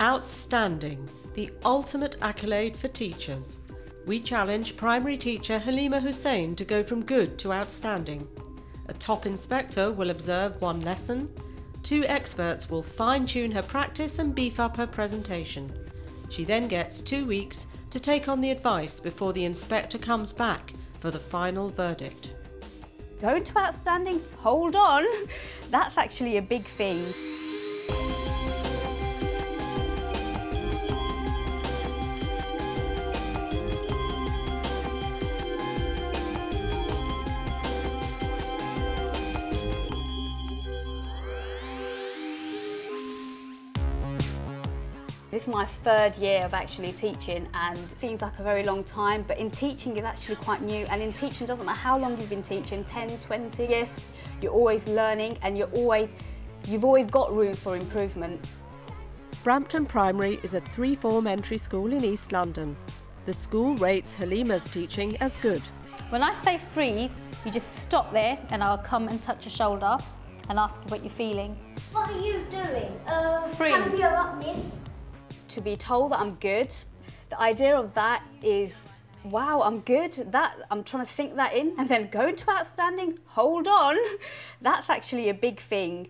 Outstanding, the ultimate accolade for teachers. We challenge primary teacher Halima Hussain to go from good to outstanding. A top inspector will observe one lesson. 2 experts will fine-tune her practice and beef up her presentation. She then gets 2 weeks to take on the advice before the inspector comes back for the final verdict. Going to outstanding? Hold on, that's actually a big thing. This is my 3rd year of actually teaching, and it seems like a very long time, but in teaching is actually quite new, and in teaching doesn't matter how long you've been teaching, 10, 20 years, you're always learning and you've always got room for improvement. Brampton Primary is a 3-form entry school in East London. The school rates Halima's teaching as good. When I say freeze, you just stop there and I'll come and touch your shoulder and ask you what you're feeling. What are you doing? Freeze. Can you up, miss? To be told that I'm good, the idea of that is, wow, I'm good, I'm trying to sink that in, and then going to outstanding, hold on, that's actually a big thing.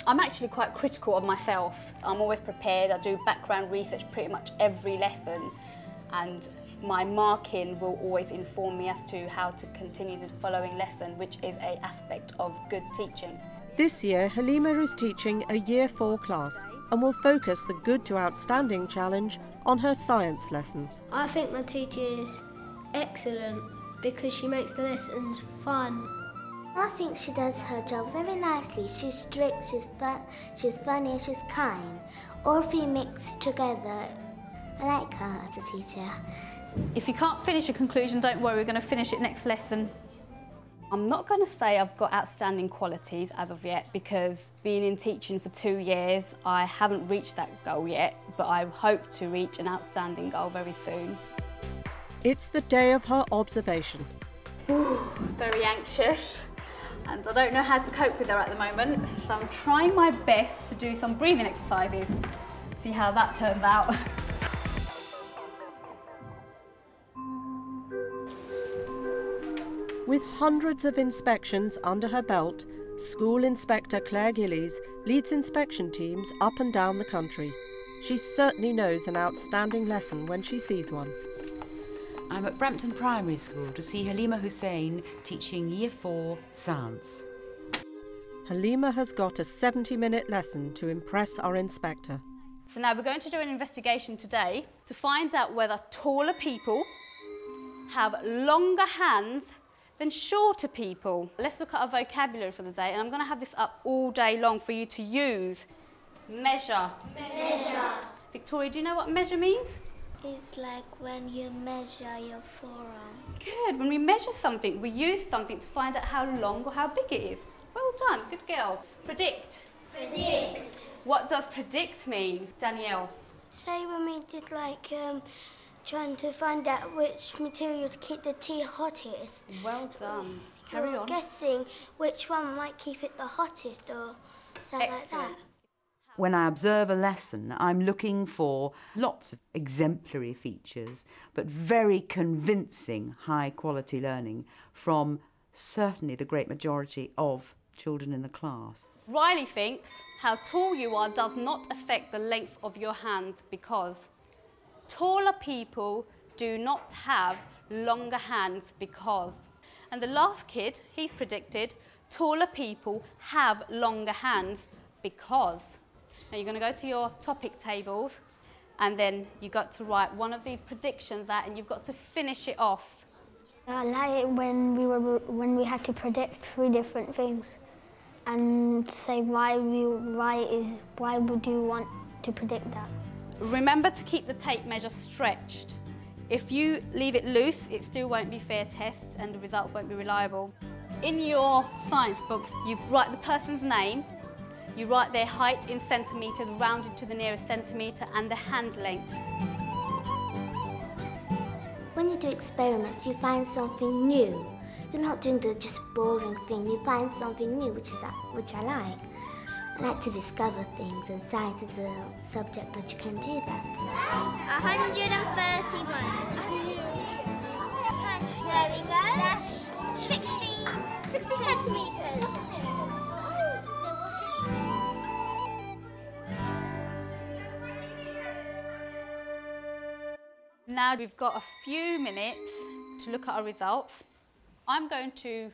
I'm actually quite critical of myself. I'm always prepared, I do background research pretty much every lesson, and my marking will always inform me as to how to continue the following lesson, which is an aspect of good teaching. This year, Halima is teaching a Year 4 class and will focus the Good to Outstanding challenge on her science lessons. I think my teacher is excellent because she makes the lessons fun. I think she does her job very nicely. She's strict, she's funny, she's kind. All 3 mixed together. I like her as a teacher. If you can't finish a conclusion, don't worry, we're going to finish it next lesson. I'm not going to say I've got outstanding qualities as of yet, because being in teaching for 2 years, I haven't reached that goal yet, but I hope to reach an outstanding goal very soon. It's the day of her observation. Ooh, very anxious, and I don't know how to cope with her at the moment, so I'm trying my best to do some breathing exercises, see how that turns out. With hundreds of inspections under her belt, School Inspector Claire Gillies leads inspection teams up and down the country. She certainly knows an outstanding lesson when she sees one. I'm at Brampton Primary School to see Halima Hussain teaching Year 4 Science. Halima has got a 70-minute lesson to impress our inspector. So now we're going to do an investigation today to find out whether taller people have longer hands than shorter people. Let's look at our vocabulary for the day, and I'm going to have this up all day long for you to use. Measure. Measure. Victoria, do you know what measure means? It's like when you measure your forearm. Good. When we measure something, we use something to find out how long or how big it is. Well done. Good girl. Predict. Predict. What does predict mean, Danielle? Say when we did trying to find out which material to keep the tea hottest. Well done. Carry on. Guessing which one might keep it the hottest or something like that. When I observe a lesson, I'm looking for lots of exemplary features, but very convincing high-quality learning from certainly the great majority of children in the class. Riley thinks how tall you are does not affect the length of your hands because taller people do not have longer hands because. And the last kid, he's predicted taller people have longer hands because. Now you're going to go to your topic tables and then you've got to write one of these predictions out and you've got to finish it off. I like it when we had to predict 3 different things and say why would you want to predict that. Remember to keep the tape measure stretched. If you leave it loose, it still won't be a fair test and the results won't be reliable. In your science books, you write the person's name, you write their height in centimetres, rounded to the nearest centimetre, and the hand length. When you do experiments, you find something new. You're not doing the just boring thing. You find something new, which I like. I like to discover things, and science is a subject that you can do that. 131. There we go. That's 60 centimetres. Now we've got a few minutes to look at our results. I'm going to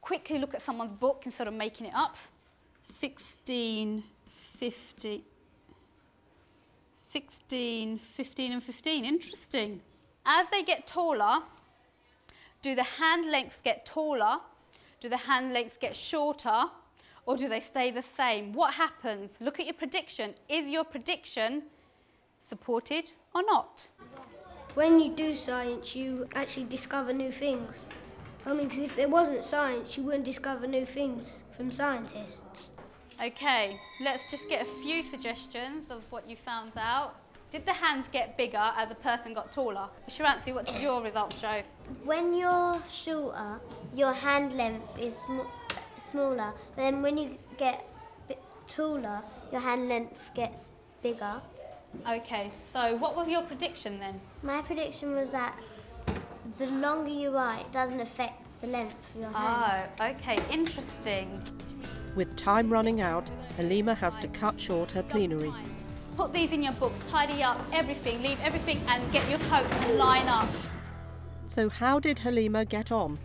quickly look at someone's book instead of making it up. 16, 15, and 15. Interesting. As they get taller, do the hand lengths get taller? Do the hand lengths get shorter? Or do they stay the same? What happens? Look at your prediction. Is your prediction supported or not? When you do science, you actually discover new things. I mean, because if there wasn't science, you wouldn't discover new things from scientists. Okay, let's just get a few suggestions of what you found out. Did the hands get bigger as the person got taller? Shiransi, what did your results show? When you're shorter, your hand length is smaller. But then when you get taller, your hand length gets bigger. Okay, so what was your prediction then? My prediction was that the longer you are, it doesn't affect the length of your hand. Oh, okay, interesting. With time running out, Halima has to cut short her plenary. Put these in your books, tidy up everything, leave everything and get your coats and line up. So how did Halima get on?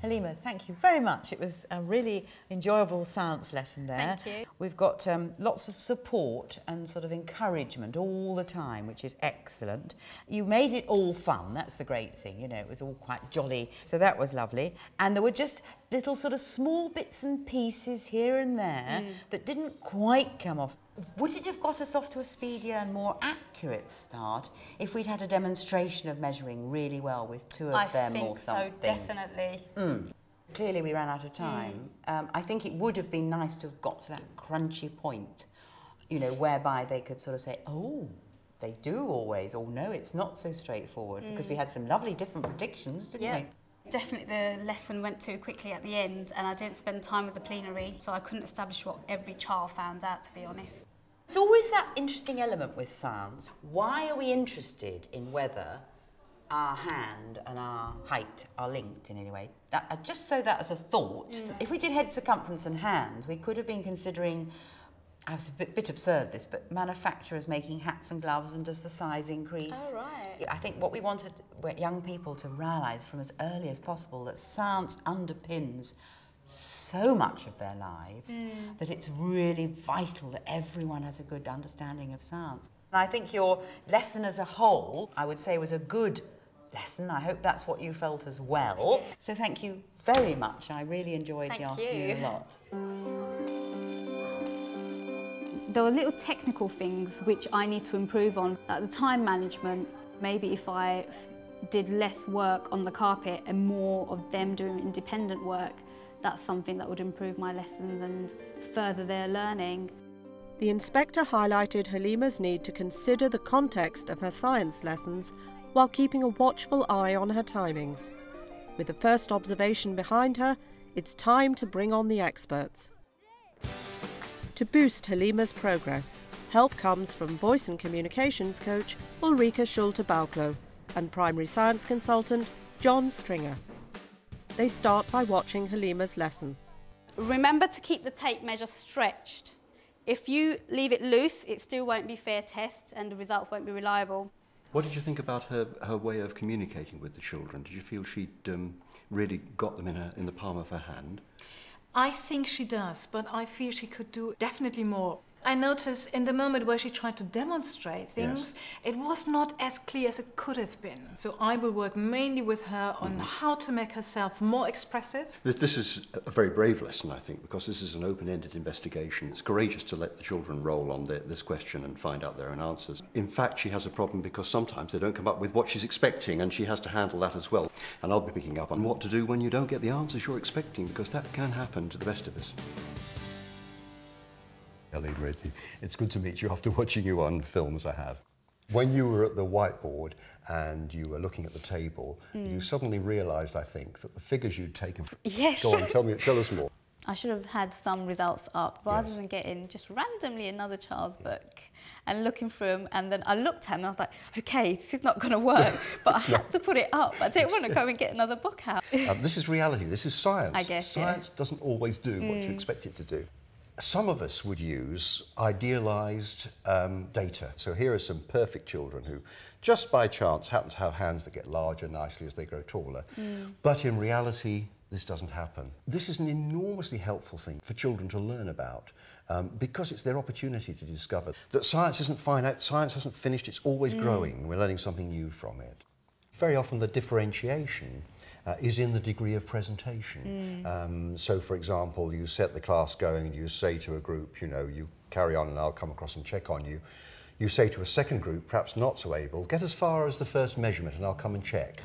Halima, thank you very much. It was a really enjoyable science lesson there. Thank you. We've got lots of support and sort of encouragement all the time, which is excellent. You made it all fun. That's the great thing, you know, it was all quite jolly. So that was lovely. And there were just little sort of small bits and pieces here and there that didn't quite come off. Would it have got us off to a speedier and more accurate start if we'd had a demonstration of measuring really well with two of them or something? I think so, definitely. Clearly we ran out of time. I think it would have been nice to have got to that crunchy point, you know, whereby they could sort of say, oh, they do always, or no, it's not so straightforward, because we had some lovely different predictions, didn't we? Definitely the lesson went too quickly at the end and I didn't spend time with the plenary, so I couldn't establish what every child found out, to be honest. It's always that interesting element with science. Why are we interested in whether our hand and our height are linked in any way? Just so that as a thought, if we did head circumference and hands, we could have been considering, it's a bit absurd this, but manufacturers making hats and gloves, and does the size increase? Oh, right. I think what we wanted young people to realise from as early as possible that science underpins so much of their lives that it's really vital that everyone has a good understanding of science. And I think your lesson as a whole, I would say, was a good lesson. I hope that's what you felt as well. So thank you very much. I really enjoyed the afternoon a lot. There were little technical things which I need to improve on. Like the time management, maybe if I did less work on the carpet and more of them doing independent work, that's something that would improve my lessons and further their learning. The inspector highlighted Halima's need to consider the context of her science lessons while keeping a watchful eye on her timings. With the first observation behind her, it's time to bring on the experts. To boost Halima's progress, help comes from voice and communications coach Ulrika Schulte-Bauklow and primary science consultant John Stringer. They start by watching Halima's lesson. Remember to keep the tape measure stretched. If you leave it loose, it still won't be fair test and the result won't be reliable. What did you think about her way of communicating with the children? Did you feel she'd really got them in the palm of her hand? I think she does, but I feel she could do definitely more. I noticed in the moment where she tried to demonstrate things, it was not as clear as it could have been. So I will work mainly with her on how to make herself more expressive. This is a very brave lesson, I think, because this is an open-ended investigation. It's courageous to let the children roll on this question and find out their own answers. In fact, she has a problem because sometimes they don't come up with what she's expecting, and she has to handle that as well. And I'll be picking up on what to do when you don't get the answers you're expecting, because that can happen to the best of us. Halima, it's good to meet you after watching you on film as I have. When you were at the whiteboard and you were looking at the table, you suddenly realised, I think, that the figures you'd taken... Yes. Go on, tell us more. I should have had some results up rather than getting just randomly another child's book and looking through them. And then I looked at them and I was like, okay, this is not going to work. But I had to put it up. I didn't want to go and get another book out. This is reality. This is science. I guess, Science doesn't always do what you expect it to do. Some of us would use idealised data. So here are some perfect children who, just by chance, happen to have hands that get larger nicely as they grow taller. But in reality, this doesn't happen. This is an enormously helpful thing for children to learn about because it's their opportunity to discover that science isn't finite, science hasn't finished, it's always growing. We're learning something new from it. Very often the differentiation is in the degree of presentation. So, for example, you set the class going and you say to a group, you know, you carry on and I'll come across and check on you. You say to a second group, perhaps not so able, get as far as the first measurement and I'll come and check.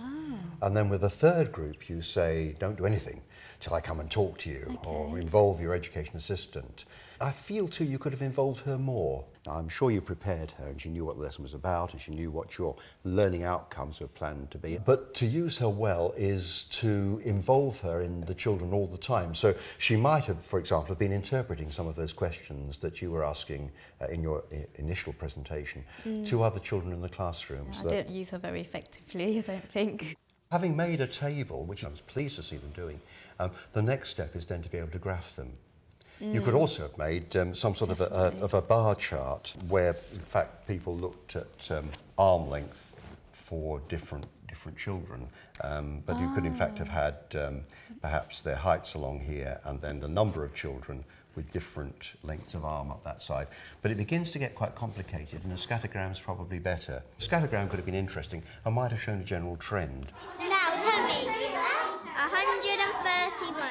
And then with the third group, you say, don't do anything till I come and talk to you, or involve your education assistant. I feel too you could have involved her more. I'm sure you prepared her and she knew what the lesson was about and she knew what your learning outcomes were planned to be. But to use her well is to involve her in the children all the time. So she might have, for example, been interpreting some of those questions that you were asking in your initial presentation to other children in the classroom. I didn't use her very effectively, I don't think. Having made a table, which I was pleased to see them doing, the next step is then to be able to graph them. You could also have made some sort of a bar chart where, in fact, people looked at arm length for different children, but you could, in fact, have had perhaps their heights along here and then the number of children with different lengths of arm up that side. But it begins to get quite complicated, and a scattergram's probably better. A scattergram could have been interesting and might have shown a general trend. Now tell me, 131.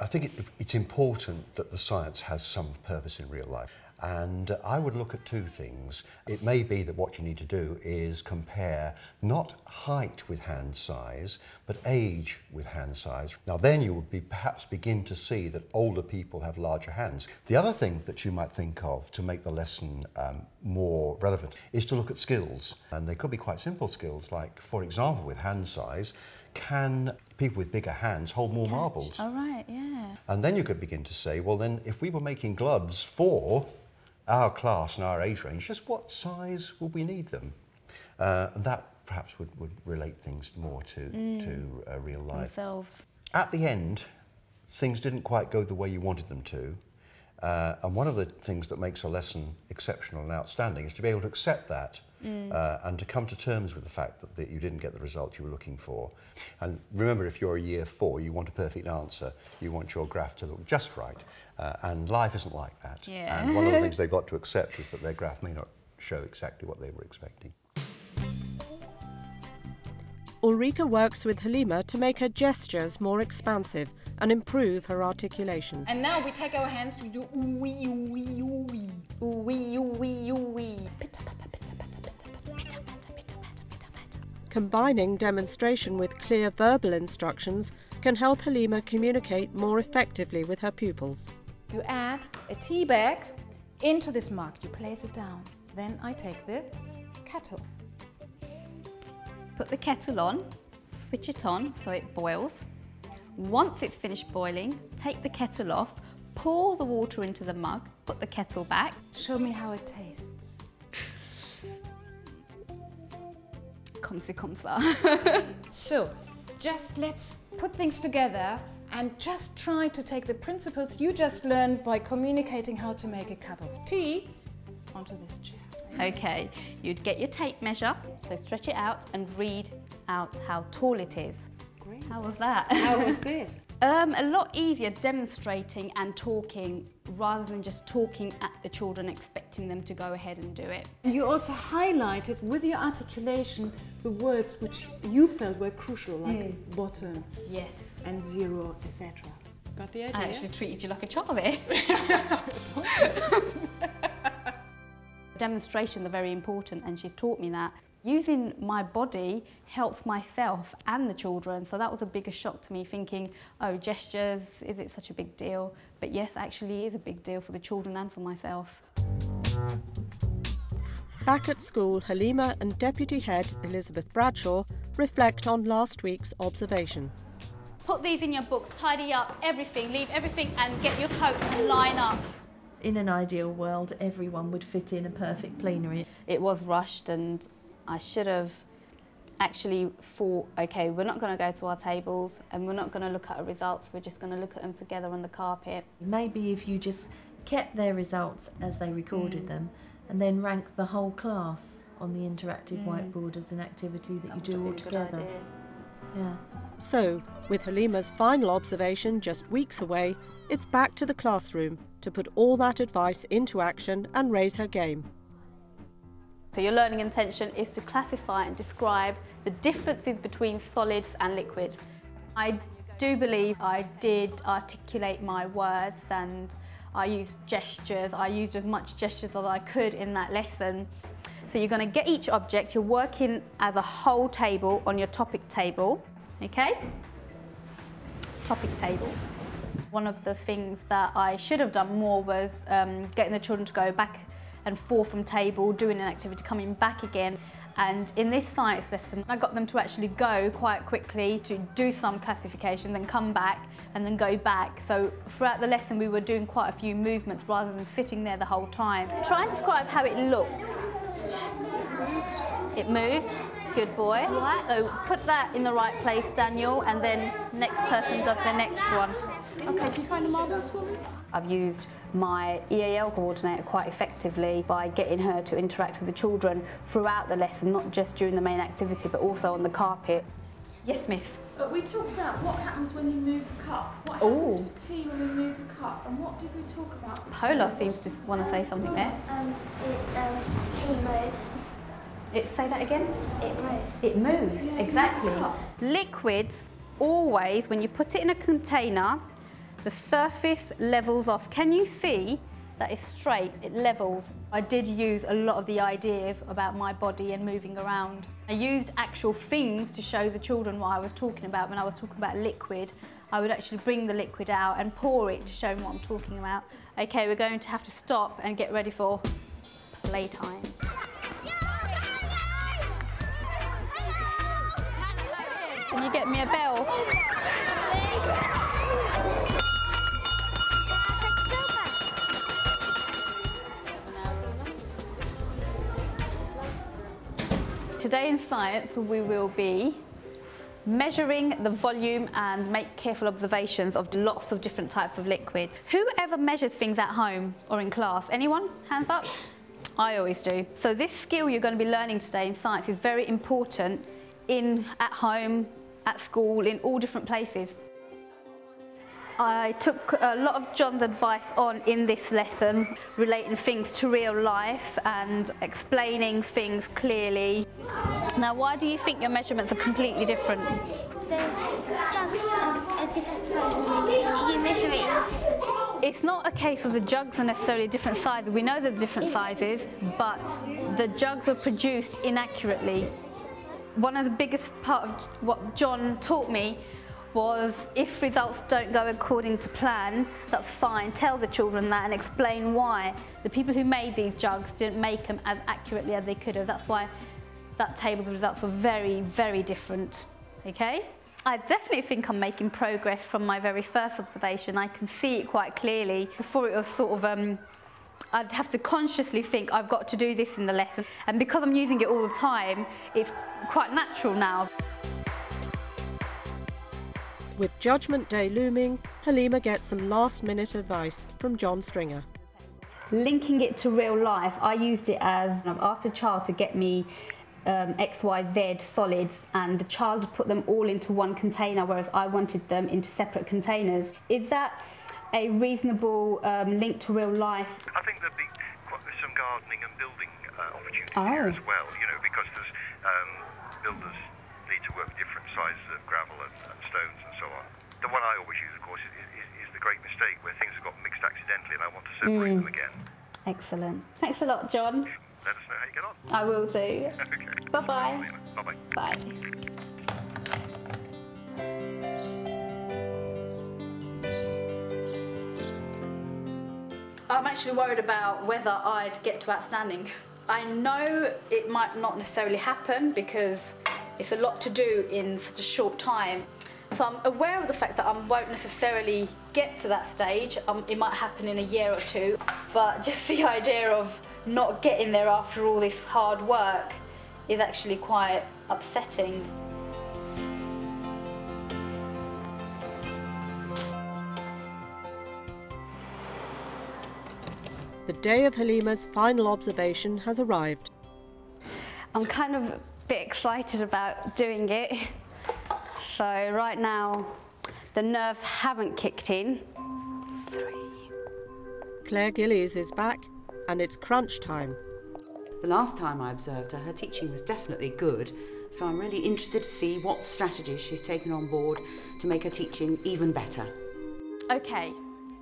I think it's important that the science has some purpose in real life. And I would look at two things. It may be that what you need to do is compare not height with hand size, but age with hand size. Now then you would perhaps begin to see that older people have larger hands. The other thing that you might think of to make the lesson more relevant is to look at skills. And they could be quite simple skills, like, for example, with hand size, can people with bigger hands hold more marbles? Oh, right, yeah. And then you could begin to say, well then, if we were making gloves for our class and our age range, just what size would we need them? And that perhaps would relate things more to real life. Themselves. At the end, things didn't quite go the way you wanted them to. And one of the things that makes a lesson exceptional and outstanding is to be able to accept that and to come to terms with the fact that you didn't get the result you were looking for. And remember, if you're a year 4, you want a perfect answer. You want your graph to look just right. And life isn't like that. Yeah. And one of the things they've got to accept is that their graph may not show exactly what they were expecting. Ulrika works with Halima to make her gestures more expansive and improve her articulation. And now we take our hands to do ooh-wee, ooh-wee, ooh-wee. Ooh-wee, ooh-wee, ooh-wee. Pitta, patta, pitta, patta, pitta, patta, pitta, patta, pitta, patta, pitta, patta. Combining demonstration with clear verbal instructions can help Halima communicate more effectively with her pupils. You add a tea bag into this mug. You place it down. Then I take the kettle. Put the kettle on, switch it on so it boils. Once it's finished boiling, take the kettle off, pour the water into the mug, put the kettle back. Show me how it tastes. Comme ci, comme ça. So, just let's put things together and just try to take the principles you just learned by communicating how to make a cup of tea onto this chair. Okay, you'd get your tape measure, so stretch it out and read out how tall it is. Great. How was that? How was this? A lot easier demonstrating and talking rather than just talking at the children, expecting them to go ahead and do it. You also highlighted with your articulation the words which you felt were crucial, like bottom, Yes. and 0, etc. Got the idea? I actually treated you like a child there. Demonstrations are very important, and she's taught me that. Using my body helps myself and the children, so that was a bigger shock to me, thinking, oh, gestures, is it such a big deal? But yes, actually it is a big deal for the children and for myself. Back at school, Halima and Deputy Head Elizabeth Bradshaw reflect on last week's observation. Put these in your books, tidy up everything, leave everything and get your coats and line up. In an ideal world, everyone would fit in a perfect plenary. It was rushed and I should have actually thought, okay, we're not going to go to our tables and we're not going to look at our results, we're just going to look at them together on the carpet. Maybe if you just kept their results as they recorded them and then rank the whole class on the interactive whiteboard as an activity that you do all together. Yeah. So, with Halima's final observation just weeks away, it's back to the classroom to put all that advice into action and raise her game. So your learning intention is to classify and describe the differences between solids and liquids. I do believe I did articulate my words and I used gestures. I used as much gestures as I could in that lesson. So you're going to get each object, you're working as a whole table on your topic table, okay? Topic tables. One of the things that I should have done more was getting the children to go back and forth from table, doing an activity, coming back again. And in this science lesson, I got them to actually go quite quickly to do some classification, then come back and then go back. So throughout the lesson, we were doing quite a few movements rather than sitting there the whole time. Try and describe how it looks. It moves. Good boy. So put that in the right place, Daniel, and then next person does the next one. Okay, can you find the marbles for me? I've used my EAL coordinator quite effectively by getting her to interact with the children throughout the lesson, not just during the main activity, but also on the carpet. Yes, miss? But we talked about what happens when you move the cup. What happens to tea when we move the cup? And what did we talk about? Polar seems to want to say something there. It's tea moves. Say that again? It moves. It moves, exactly. Liquids, always, when you put it in a container, the surface levels off. Can you see that it's straight, it levels? I did use a lot of the ideas about my body and moving around. I used actual things to show the children what I was talking about. When I was talking about liquid, I would actually bring the liquid out and pour it to show them what I'm talking about. Okay, we're going to have to stop and get ready for playtime. Can you get me a bell? Today in science we will be measuring the volume and make careful observations of lots of different types of liquid. Whoever measures things at home or in class? Anyone? Hands up? I always do. So this skill you're going to be learning today in science is very important at home, at school, in all different places. I took a lot of John's advice on in this lesson, relating things to real life and explaining things clearly. Now, why do you think your measurements are completely different? The jugs are different sizes and you measure it in different. It's not a case of the jugs are necessarily different sizes. We know they're different sizes, but the jugs were produced inaccurately. One of the biggest part of what John taught me was if results don't go according to plan, that's fine. Tell the children that and explain why. The people who made these jugs didn't make them as accurately as they could have. That's why that table's results were very, very different. Okay? I definitely think I'm making progress from my very first observation. I can see it quite clearly. Before it was sort of I'd have to consciously think I've got to do this in the lesson, and because I'm using it all the time, it's quite natural now. With Judgment Day looming, Halima gets some last-minute advice from John Stringer. Linking it to real life, I used it as I've asked a child to get me X, Y, Z solids, and the child would put them all into one container, whereas I wanted them into separate containers. Is that a reasonable link to real life? I think there'd be some gardening and building opportunities here as well, you know, because there's builders need to work with different sizes of gravel and stones and so on. The one I always use, of course, is the great mistake where things have got mixed accidentally and I want to separate them again. Excellent. Thanks a lot, John. Let us know how you get on. I will do. Okay. Bye-bye. Bye-bye. Bye. I'm actually worried about whether I'd get to outstanding. I know it might not necessarily happen because it's a lot to do in such a short time. So I'm aware of the fact that I won't necessarily get to that stage. It might happen in a year or two, but just the idea of not getting there after all this hard work is actually quite upsetting. The day of Halima's final observation has arrived. I'm kind of a bit excited about doing it. So right now, the nerves haven't kicked in. 3. Claire Gillies is back, and it's crunch time. The last time I observed her, her teaching was definitely good, so I'm really interested to see what strategies she's taken on board to make her teaching even better. Okay,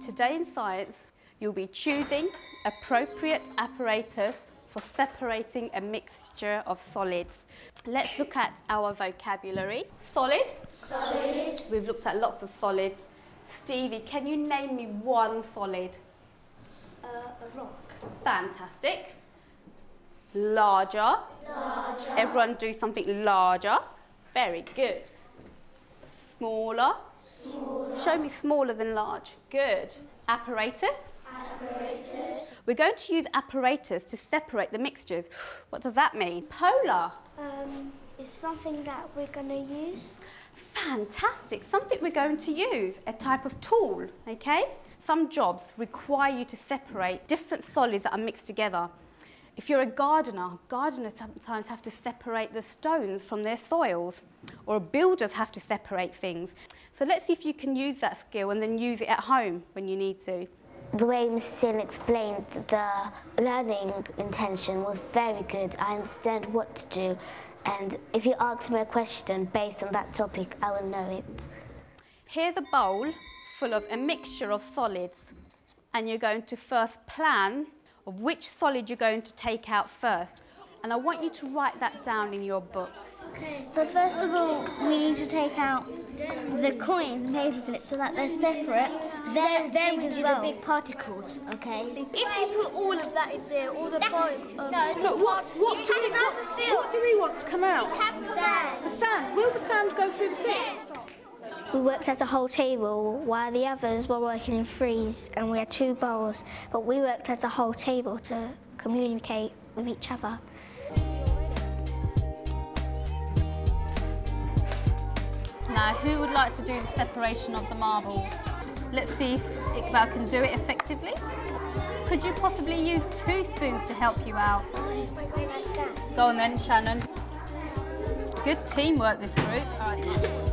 today in science, you'll be choosing appropriate apparatus for separating a mixture of solids. Let's look at our vocabulary. Solid? Solid. We've looked at lots of solids. Stevie, can you name me one solid? A rock. Fantastic. Larger. Larger. Everyone do something larger. Very good. Smaller. Smaller. Show me smaller than large. Good. Apparatus. Apparatus. We're going to use apparatus to separate the mixtures. What does that mean? Polar. It's something that we're going to use. Fantastic. Something we're going to use. A type of tool, okay? Some jobs require you to separate different solids that are mixed together. If you're a gardener, gardeners sometimes have to separate the stones from their soils, or builders have to separate things. So let's see if you can use that skill and then use it at home when you need to. The way Mrs. Hussain explained the learning intention was very good. I understand what to do, and if you ask me a question based on that topic, I will know it. Here's a bowl full of a mixture of solids, and you're going to first plan of which solid you're going to take out first. And I want you to write that down in your books. So first of all, we need to take out the coins and paper clips so that they're separate. Then we do the big particles, okay? If you put all of that in there, all the particles... But what do we want to come out? Sand. The sand. Will the sand go through the sieve? We worked as a whole table while the others were working in threes, and we had 2 bowls, but we worked as a whole table to communicate with each other. Now, who would like to do the separation of the marbles? Let's see if Iqbal can do it effectively. Could you possibly use 2 spoons to help you out? Go on then, Shannon. Good teamwork, this group. All right.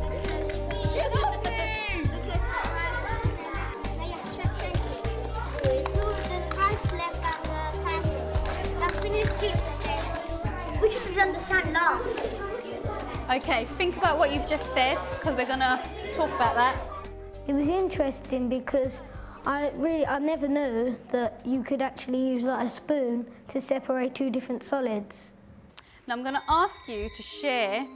We should have done the sand last. Okay, think about what you've just said, because we're going to talk about that. It was interesting because I never knew that you could actually use like a spoon to separate 2 different solids. Now I'm going to ask you to share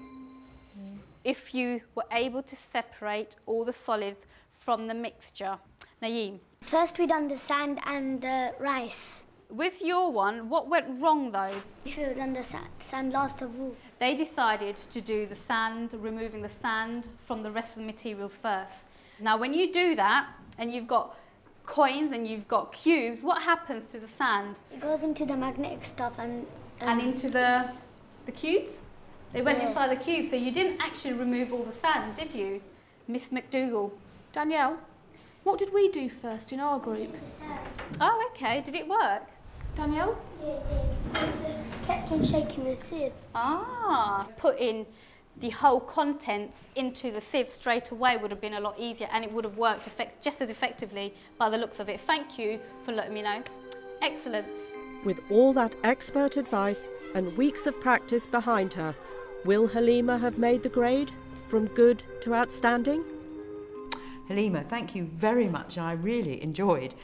if you were able to separate all the solids from the mixture. Naeem? First we done the sand and the rice. With your one, what went wrong though? We should have done the sand last of all. They decided to do the sand, removing the sand from the rest of the materials first. Now when you do that, and you've got coins and you've got cubes, what happens to the sand? It goes into the magnetic stuff and into the cubes? They went inside the cube, so you didn't actually remove all the sand, did you, Miss McDougall? Danielle, what did we do first in our group? Oh, okay. Did it work? Danielle? Yeah, it just kept on shaking the sieve. Ah, putting the whole contents into the sieve straight away would have been a lot easier, and it would have worked just as effectively by the looks of it. Thank you for letting me know. Excellent. With all that expert advice and weeks of practice behind her, will Halima have made the grade from good to outstanding? Halima, thank you very much. I really enjoyed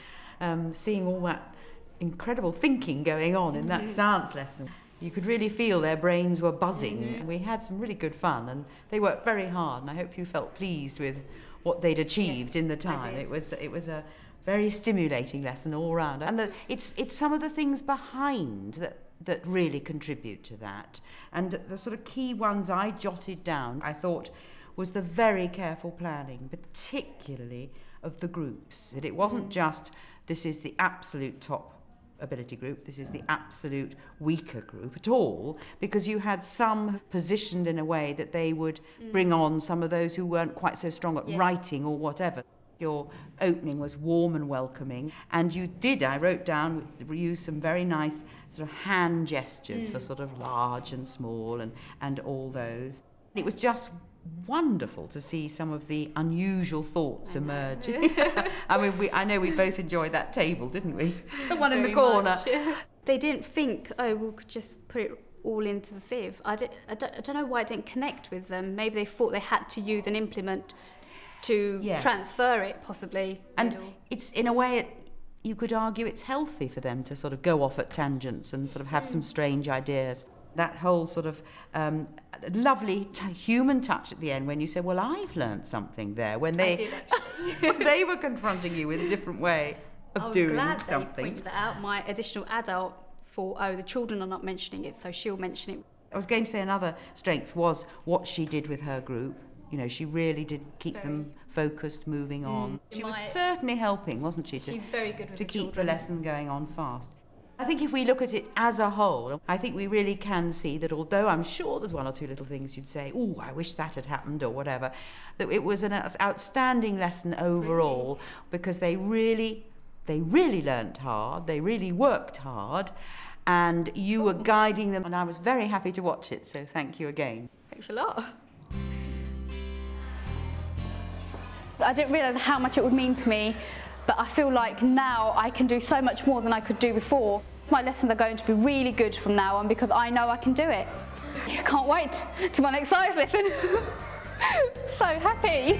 seeing all that incredible thinking going on in that science lesson. You could really feel their brains were buzzing. We had some really good fun, and they worked very hard, and I hope you felt pleased with what they'd achieved in the time. It was a very stimulating lesson all round, and it's some of the things behind that really contribute to that. And the sort of key ones I jotted down, I thought was the very careful planning, particularly of the groups. That it wasn't just, this is the absolute top ability group, this is the absolute weaker group at all, because you had some positioned in a way that they would bring on some of those who weren't quite so strong at writing or whatever. Your opening was warm and welcoming, and you did, I wrote down, use some very nice sort of hand gestures for sort of large and small and all those. It was just wonderful to see some of the unusual thoughts emerge. I mean, I know we both enjoyed that table, didn't we? The one in the corner. They didn't think, oh, we could just put it all into the sieve. I don't know why it didn't connect with them. Maybe they thought they had to use an implement to transfer it, possibly. And it's, in a way, you could argue it's healthy for them to sort of go off at tangents and sort of have some strange ideas. That whole sort of lovely human touch at the end when you say, well, I've learned something there, when they, I did, actually. they were confronting you with a different way of doing something. I was glad they pointed that out. My additional adult thought, oh, the children are not mentioning it, so she'll mention it. I was going to say another strength was what she did with her group. You know, she really did keep them focused, moving on. She was certainly helping, wasn't she, She's very good with to the keep children. the lesson going on fast. I think if we look at it as a whole, I think we really can see that although I'm sure there's one or two little things you'd say, oh, I wish that had happened or whatever, that it was an outstanding lesson overall, because they really learnt hard, they really worked hard, and you were guiding them, and I was very happy to watch it, so thank you again. Thanks a lot. I didn't realise how much it would mean to me, but I feel like now I can do so much more than I could do before. My lessons are going to be really good from now on because I know I can do it. I can't wait to my next science lesson. So happy.